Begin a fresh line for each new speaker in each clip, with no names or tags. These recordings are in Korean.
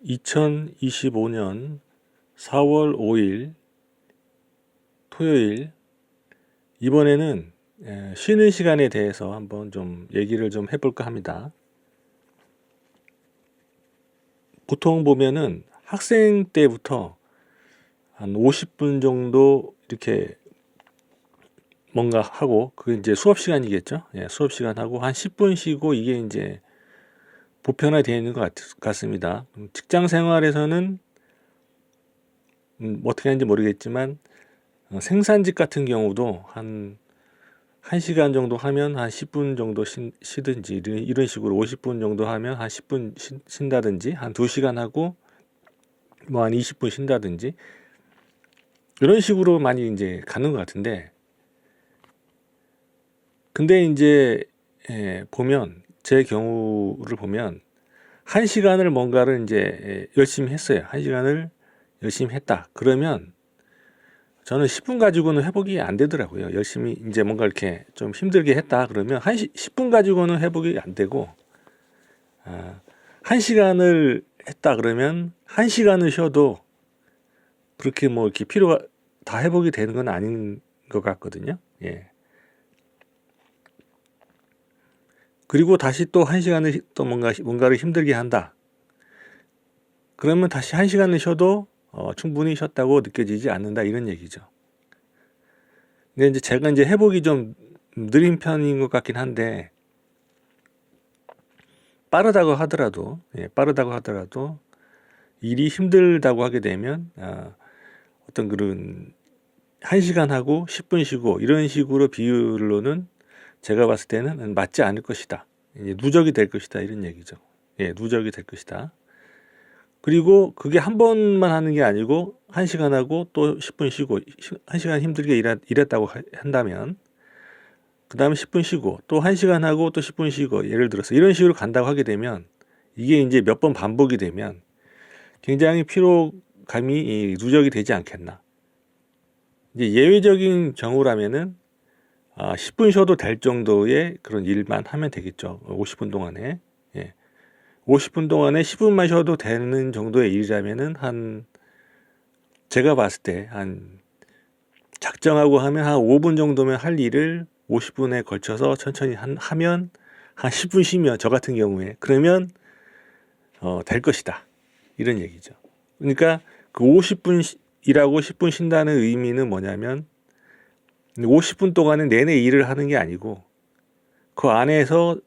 2025년 4월 5일 토요일, 이번에는 쉬는 시간에 대해서 한번 좀 얘기를 좀 해볼까 합니다. 보통 보면은 학생 때부터 한 50분 정도 이렇게 뭔가 하고, 그게 이제 수업 시간이겠죠. 수업 시간 하고 한 10분 쉬고, 이게 이제 보편화되어 있는 것 같습니다. 직장 생활에서는 어떻게 하는지 모르겠지만, 생산직 같은 경우도 한 1시간 정도 하면 한 10분 정도 쉬든지, 이런 식으로 50분 정도 하면 한 10분 쉰다든지, 한 2시간 하고 뭐 한 20분 쉰다든지, 이런 식으로 많이 이제 가는 것 같은데, 근데 이제 보면, 제 경우를 보면 1시간을 뭔가를 이제 열심히 했어요. 1시간을 열심히 했다. 그러면 저는 10분 가지고는 회복이 안 되더라고요. 열심히 이제 뭔가 이렇게 좀 힘들게 했다. 그러면 10분 가지고는 회복이 안 되고, 1시간을 했다. 그러면 1시간을 쉬어도 그렇게 뭐 이렇게 피로가 다 회복이 되는 건 아닌 것 같거든요. 예. 그리고 다시 또 1시간을 또 뭔가를 힘들게 한다. 그러면 다시 1시간을 쉬어도 충분히 쉬었다고 느껴지지 않는다. 이런 얘기죠. 근데 이제 제가 이제 회복이 좀 느린 편인 것 같긴 한데, 빠르다고 하더라도 일이 힘들다고 하게 되면 어떤 그런 1시간 하고 10분 쉬고 이런 식으로 비율로는 제가 봤을 때는 맞지 않을 것이다. 이제 누적이 될 것이다. 이런 얘기죠. 누적이 될 것이다. 그리고 그게 한 번만 하는 게 아니고 1시간 하고 또 10분 쉬고 1시간 힘들게 일했다고 한다면, 그 다음에 10분 쉬고 또 1시간 하고 또 10분 쉬고, 예를 들어서 이런 식으로 간다고 하게 되면, 이게 이제 몇 번 반복이 되면 굉장히 피로감이 누적이 되지 않겠나. 이제 예외적인 경우라면은 10분 쉬어도 될 정도의 그런 일만 하면 되겠죠. 50분 동안에. 50분 동안에 10분만 쉬어도 되는 정도의 일이라면은 제가 봤을 때 작정하고 하면 한 5분 정도면 할 일을 50분에 걸쳐서 천천히 하면, 한 10분 쉬면, 저 같은 경우에 그러면 될 것이다. 이런 얘기죠. 그러니까 그 50분 일하고 10분 쉰다는 의미는 뭐냐면, 50분 동안은 내내 일을 하는 게 아니고 그 안에서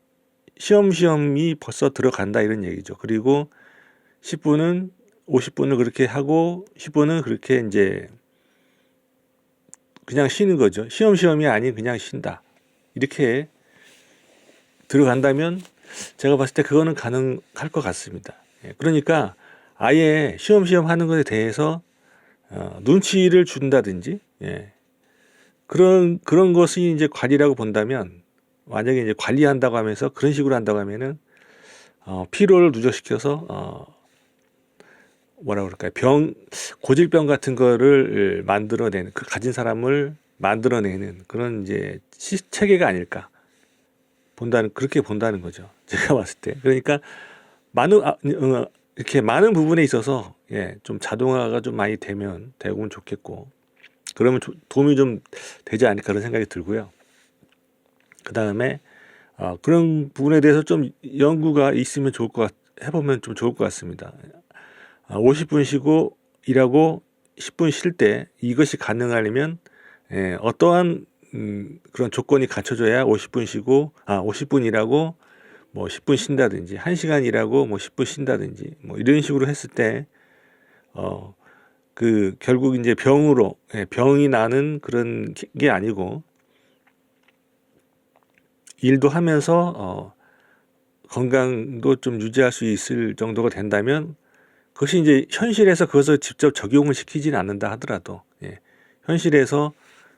쉬엄쉬엄이 벌써 들어간다. 이런 얘기죠. 그리고 10분은 50분을 그렇게 하고 10분은 그렇게 이제 그냥 쉬는 거죠. 쉬엄쉬엄이 아닌 그냥 쉰다. 이렇게 들어간다면 제가 봤을 때 그거는 가능할 것 같습니다. 그러니까 아예 쉬엄쉬엄 하는 것에 대해서 눈치를 준다든지, 그런 것이 이제 관리라고 본다면, 만약에 이제 관리한다고 하면서 그런 식으로 한다고 하면은 피로를 누적시켜서 뭐라 그럴까요? 고질병 같은 거를 만들어내는, 그 가진 사람을 만들어내는 그런 이제 체계가 아닐까 그렇게 본다는 거죠. 제가 봤을 때. 그러니까 이렇게 많은 부분에 있어서 좀 자동화가 좀 많이 되면 좋겠고, 그러면 도움이 좀 되지 않을까 그런 생각이 들고요. 그 다음에 그런 부분에 대해서 좀 연구가 있으면 해보면 좀 좋을 것 같습니다. 50분 쉬고 일하고 10분 쉴 때 이것이 가능하려면 어떠한 그런 조건이 갖춰져야 50분 쉬고 50분 일하고 뭐 10분 쉰다든지, 1시간 일하고 뭐 10분 쉰다든지, 뭐 이런 식으로 했을 때 결국 이제 병이 나는 그런 게 아니고, 일도 하면서 건강도 좀 유지할 수 있을 정도가 된다면, 그것이 이제 현실에서 그것을 직접 적용을 시키지는 않는다 하더라도, 현실에서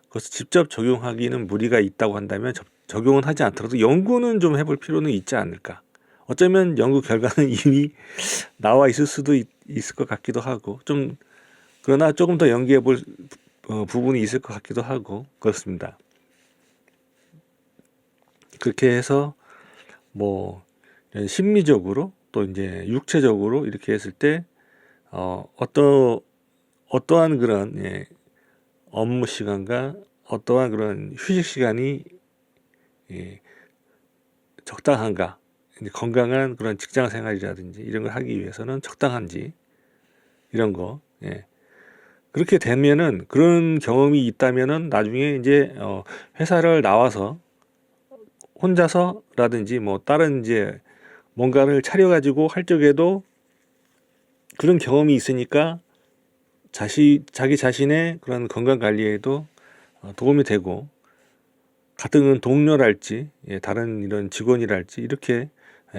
그것을 직접 적용하기는 무리가 있다고 한다면 적용은 하지 않더라도 연구는 좀 해볼 필요는 있지 않을까. 어쩌면 연구 결과는 이미 나와 있을 수도 있을 것 같기도 하고, 그러나 조금 더 연구해 볼 부분이 있을 것 같기도 하고, 그렇습니다. 그렇게 해서 뭐 심리적으로 또 이제 육체적으로 이렇게 했을 때 어떠한 그런 업무 시간과 어떠한 그런 휴식 시간이 적당한가, 건강한 그런 직장 생활이라든지 이런 걸 하기 위해서는 적당한지 이런 거. 그렇게 되면은, 그런 경험이 있다면은 나중에 이제 회사를 나와서 혼자서라든지 뭐 다른 이제 뭔가를 차려가지고 할 적에도 그런 경험이 있으니까 자기 자신의 그런 건강 관리에도 도움이 되고, 같은 동료랄지 다른 이런 직원이랄지 이렇게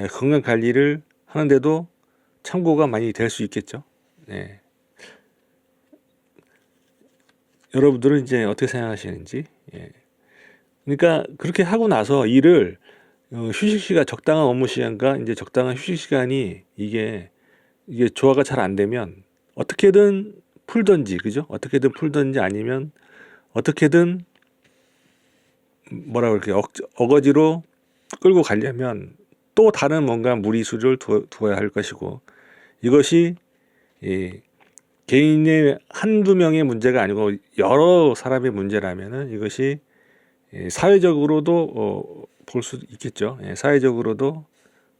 건강 관리를 하는데도 참고가 많이 될 수 있겠죠. 네. 여러분들은 이제 어떻게 생각하시는지. 그러니까 그렇게 하고 나서 일을 휴식 시간, 적당한 업무 시간과 이제 적당한 휴식 시간이 이게 조화가 잘 안 되면 어떻게든 풀든지, 그죠? 어떻게든 풀든지 아니면 어떻게든 뭐라 그럴게, 어거지로 끌고 가려면 또 다른 뭔가 무리수를 두어야 할 것이고, 이것이 개인의 한두 명의 문제가 아니고 여러 사람의 문제라면은 이것이 사회적으로도 볼 수 있겠죠. 사회적으로도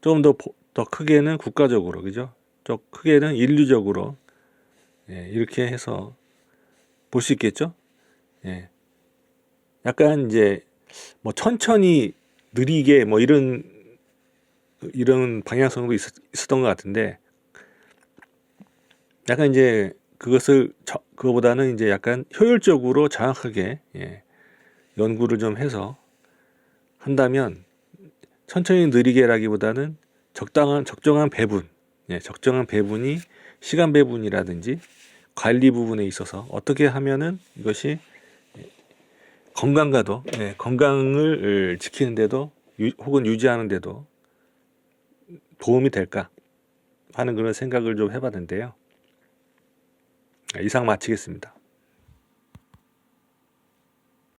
좀 더 크게는 국가적으로, 그죠? 좀 크게는 인류적으로 이렇게 해서 볼 수 있겠죠. 약간 이제 뭐 천천히 느리게 뭐 이런 방향성도 있었던 것 같은데, 약간 이제 그거보다는 이제 약간 효율적으로 정확하게 연구를 좀 해서 한다면, 천천히 느리게라기보다는 적정한 배분, 적정한 배분이 시간 배분이라든지 관리 부분에 있어서 어떻게 하면은 이것이 건강을 지키는데도 혹은 유지하는데도 도움이 될까 하는 그런 생각을 좀 해봤는데요. 이상 마치겠습니다.